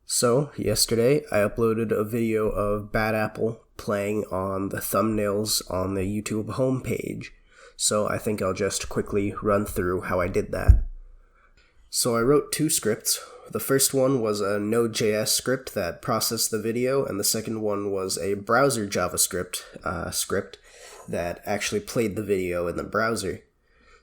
So, yesterday I uploaded a video of Bad Apple playing on the thumbnails on the YouTube homepage. So I think I'll just quickly run through how I did that. So I wrote two scripts. The first one was a Node.js script that processed the video, and the second one was a browser JavaScript script that actually played the video in the browser.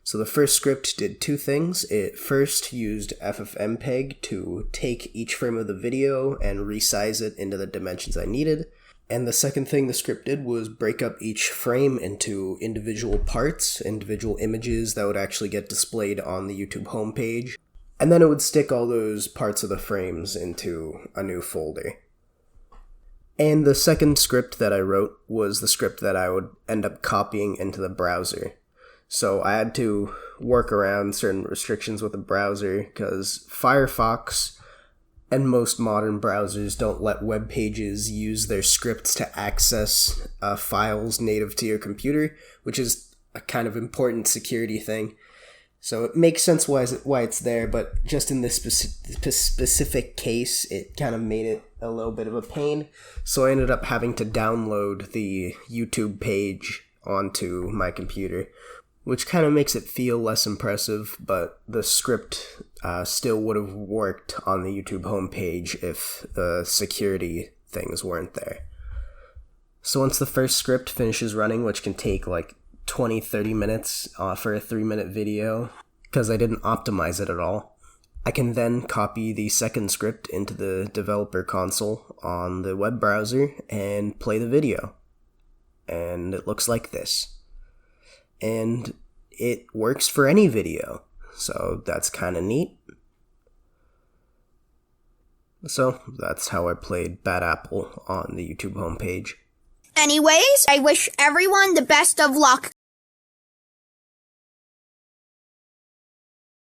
So the first script did two things. It first used FFmpeg to take each frame of the video and resize it into the dimensions I needed. And the second thing the script did was break up each frame into individual parts, individual images that would actually get displayed on the YouTube homepage. And then it would stick all those parts of the frames into a new folder. And the second script that I wrote was the script that I would end up copying into the browser. So I had to work around certain restrictions with the browser because Firefox and most modern browsers don't let web pages use their scripts to access files native to your computer, which is a kind of important security thing. So it makes sense why it's there, but just in this specific case, it kind of made it a little bit of a pain. So I ended up having to download the YouTube page onto my computer, which kind of makes it feel less impressive, but the script still would have worked on the YouTube homepage if the security things weren't there. So once the first script finishes running, which can take like 20-30 minutes for a 3-minute video, because I didn't optimize it at all, I can then copy the second script into the developer console on the web browser and play the video. And it looks like this. And it works for any video, so that's kind of neat. So that's how I played Bad Apple on the YouTube homepage. Anyways, I wish everyone the best of luck.